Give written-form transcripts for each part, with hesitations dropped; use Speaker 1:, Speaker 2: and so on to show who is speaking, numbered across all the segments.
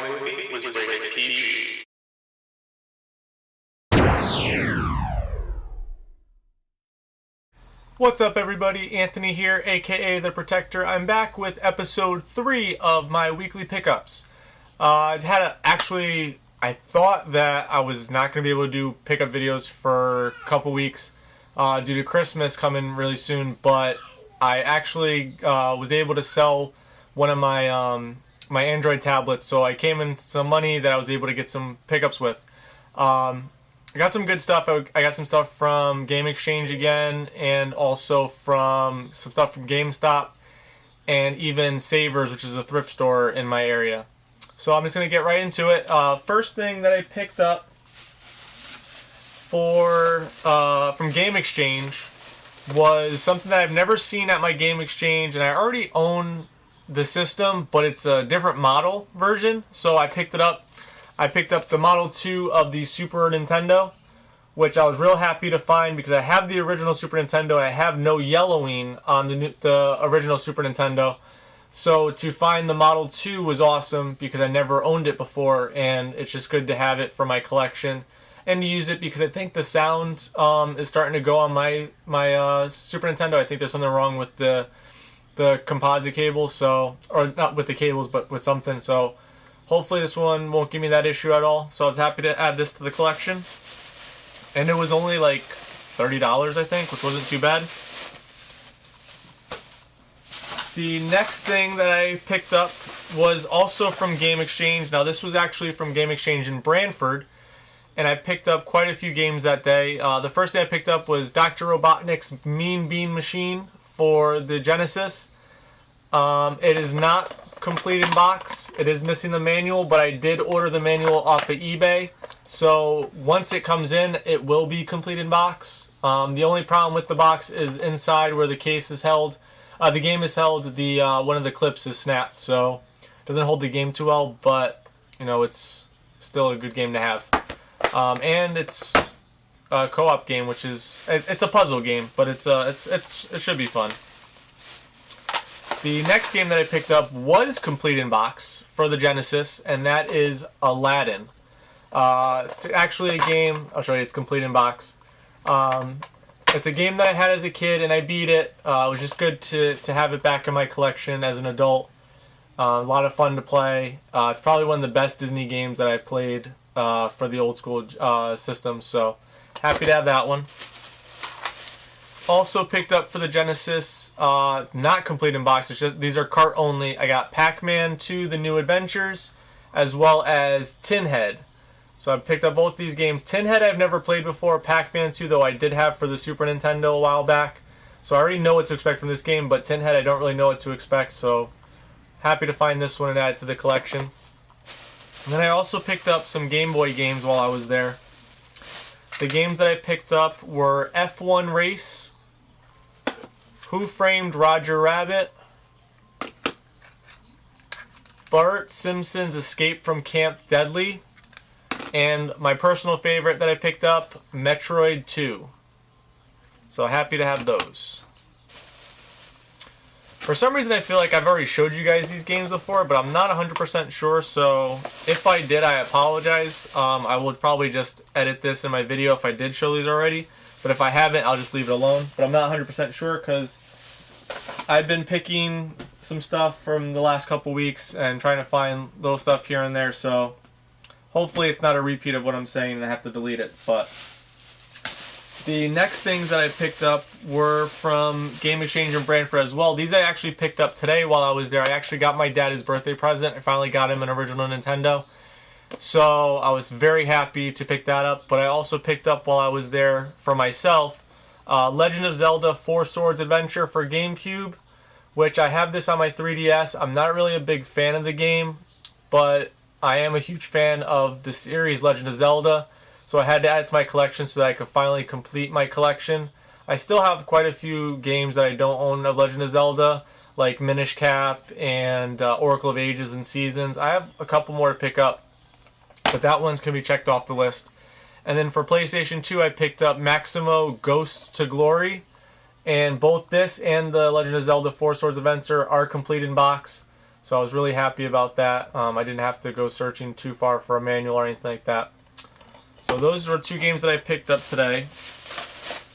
Speaker 1: movie was rated PG.
Speaker 2: What's up, everybody? Anthony here, aka The Protector. I'm back with episode 3 of my weekly pickups. I thought that I was not going to be able to do pickup videos for a couple weeks due to Christmas coming really soon, but I actually was able to sell one of my my Android tablets, so I came in some money that I was able to get some pickups with. I got some good stuff. I got some stuff from Game Exchange again, and also from some stuff from GameStop, and even Savers, which is a thrift store in my area. So I'm just going to get right into it. First thing that I picked up from Game Exchange was something that I've never seen at my Game Exchange, and I already own the system, but it's a different model version, so I picked it up. I picked up the Model 2 of the Super Nintendo, which I was real happy to find because I have the original Super Nintendo and I have no yellowing on the original Super Nintendo. So to find the Model 2 was awesome because I never owned it before, and it's just good to have it for my collection and to use it because I think the sound is starting to go on my Super Nintendo. I think there's something wrong with the composite cable, or not with the cables, but with something. So hopefully this one won't give me that issue at all. So I was happy to add this to the collection. And it was only like $30, I think, which wasn't too bad. The next thing that I picked up was also from Game Exchange. Now this was actually from Game Exchange in Brantford, and I picked up quite a few games that day. The first thing I picked up was Dr. Robotnik's Mean Bean Machine for the Genesis. It is not complete in box. It is missing the manual, but I did order the manual off of eBay. So once it comes in, it will be complete in box. The only problem with the box is inside where the case is held. The game is held. The one of the clips is snapped, so it doesn't hold the game too well. But you know, it's still a good game to have. And it's a co-op game, which is it's a puzzle game, but it should be fun. The next game that I picked up was complete in box for the Genesis, and that is Aladdin. It's actually a game. I'll show you. It's complete in box. It's a game that I had as a kid, and I beat it. It was just good to have it back in my collection as an adult. A lot of fun to play. It's probably one of the best Disney games that I played for the old school system. So happy to have that one. Also picked up for the Genesis, not complete in box. It's just, these are cart only. I got Pac-Man 2: The New Adventures, as well as Tin Head. So I picked up both these games. Tin Head I've never played before. Pac-Man 2, though, I did have for the Super Nintendo a while back. So I already know what to expect from this game, but Tin Head I don't really know what to expect. So happy to find this one and add it to the collection. And then I also picked up some Game Boy games while I was there. The games that I picked up were F1 Race, Who Framed Roger Rabbit, Bart Simpson's Escape from Camp Deadly, and my personal favorite that I picked up, Metroid 2. So happy to have those. For some reason I feel like I've already showed you guys these games before, but I'm not 100% sure, so if I did, I apologize. I would probably just edit this in my video if I did show these already, but if I haven't, I'll just leave it alone. But I'm not 100% sure because I've been picking some stuff from the last couple weeks and trying to find little stuff here and there, so hopefully it's not a repeat of what I'm saying and I have to delete it. But the next things that I picked up were from Game Exchange in Brantford as well. These I actually picked up today while I was there. I actually got my dad his birthday present. I finally got him an original Nintendo. So I was very happy to pick that up. But I also picked up while I was there for myself Legend of Zelda 4 Swords Adventure for GameCube, which I have this on my 3DS. I'm not really a big fan of the game, but I am a huge fan of the series Legend of Zelda. So I had to add it to my collection so that I could finally complete my collection. I still have quite a few games that I don't own of Legend of Zelda, like Minish Cap and Oracle of Ages and Seasons. I have a couple more to pick up, but that one's going to be checked off the list. And then for PlayStation 2, I picked up Maximo Ghosts to Glory. And both this and the Legend of Zelda 4 Swords Adventure are complete in box. So I was really happy about that. I didn't have to go searching too far for a manual or anything like that. So those were 2 games that I picked up today.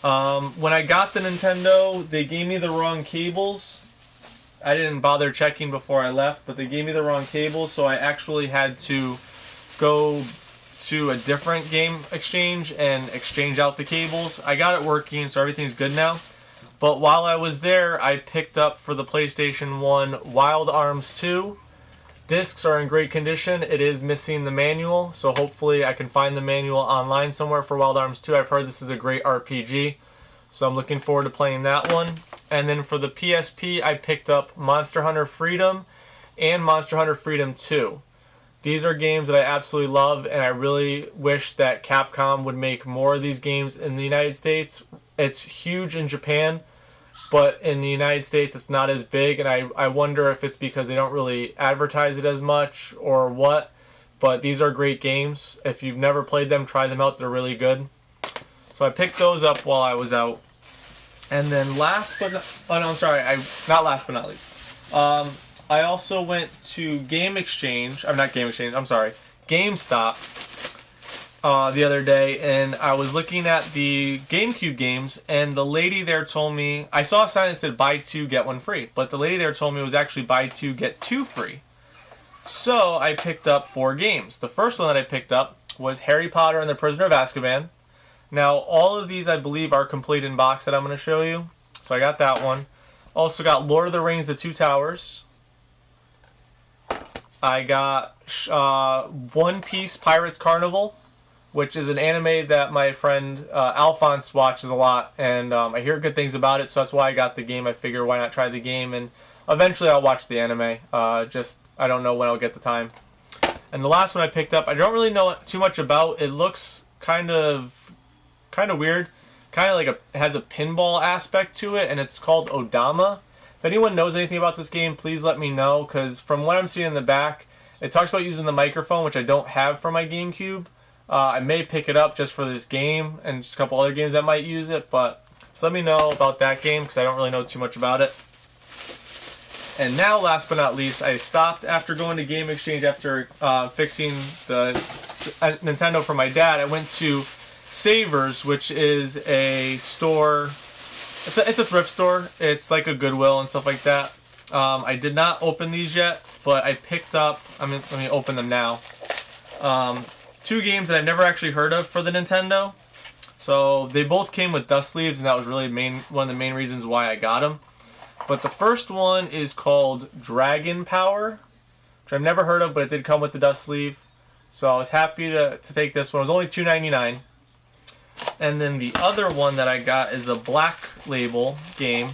Speaker 2: When I got the Nintendo, they gave me the wrong cables. I didn't bother checking before I left, but they gave me the wrong cables, so I actually had to go to a different game exchange and exchange out the cables. I got it working, so everything's good now. But while I was there, I picked up for the PlayStation 1 Wild Arms 2. Discs are in great condition. It is missing the manual, so hopefully I can find the manual online somewhere for Wild Arms 2. I've heard this is a great RPG, so I'm looking forward to playing that one. And then for the PSP, I picked up Monster Hunter Freedom and Monster Hunter Freedom 2. These are games that I absolutely love, and I really wish that Capcom would make more of these games in the United States. It's huge in Japan, but in the United States it's not as big, and I wonder if it's because they don't really advertise it as much or what. But these are great games. If you've never played them, try them out. They're really good. So I picked those up while I was out. And then last but not, oh no, I'm sorry, not last but not least. I also went to GameStop the other day, and I was looking at the GameCube games, and the lady there told me, I saw a sign that said buy 2 get 1 free, but the lady there told me it was actually buy 2 get 2 free. So I picked up 4 games. The first one that I picked up was Harry Potter and the Prisoner of Azkaban. Now all of these I believe are complete in box that I'm going to show you. So I got that one. Also got Lord of the Rings The Two Towers. I got One Piece Pirates Carnival, which is an anime that my friend Alphonse watches a lot, and I hear good things about it, so that's why I got the game. I figure why not try the game, and eventually I'll watch the anime. Just I don't know when I'll get the time. And the last one I picked up, I don't really know too much about. It looks kind of weird, kind of like it has a pinball aspect to it, and it's called Odama. If anyone knows anything about this game, please let me know, because from what I'm seeing in the back, it talks about using the microphone, which I don't have for my GameCube. I may pick it up just for this game and just a couple other games that might use it, but just let me know about that game because I don't really know too much about it. And now, last but not least, I stopped after going to Game Exchange after fixing the Nintendo for my dad. I went to Savers, which is a store. It's a thrift store. It's like a Goodwill and stuff like that. I did not open these yet, but I picked up. Let me open them now. 2 games that I've never actually heard of for the Nintendo. So they both came with dust sleeves, and that was really one of the main reasons why I got them. But the first one is called Dragon Power, which I've never heard of, but it did come with the dust sleeve. So I was happy to take this one. It was only $2.99. And then the other one that I got is a Black Label game.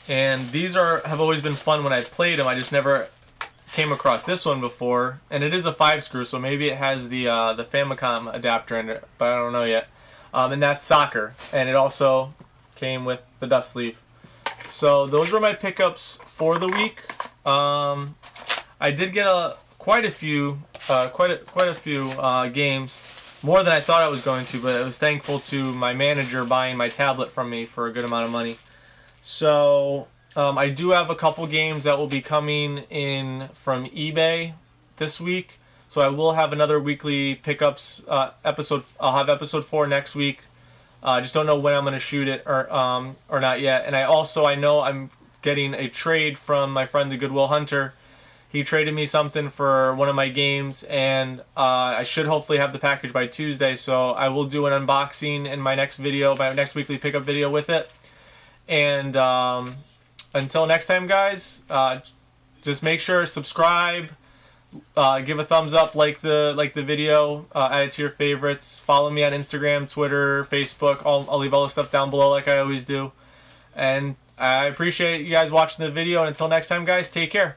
Speaker 2: And these have always been fun when I've played them. I just never came across this one before. And it is a 5-screw, so maybe it has the Famicom adapter in it, but I don't know yet. And that's Soccer. And it also came with the dust sleeve. So those were my pickups for the week. I did get quite a few games. More than I thought I was going to, but I was thankful to my manager buying my tablet from me for a good amount of money. So I do have a couple games that will be coming in from eBay this week. So I will have another weekly pickups episode. I'll have episode 4 next week. Just don't know when I'm going to shoot it or not yet. And I know I'm getting a trade from my friend the Goodwill Hunter. He traded me something for one of my games, and I should hopefully have the package by Tuesday, so I will do an unboxing in my next video, my next weekly pickup video with it. And until next time, guys, just make sure to subscribe, give a thumbs up, like the video, add it to your favorites, follow me on Instagram, Twitter, Facebook. I'll leave all the stuff down below like I always do. And I appreciate you guys watching the video, and until next time, guys, take care.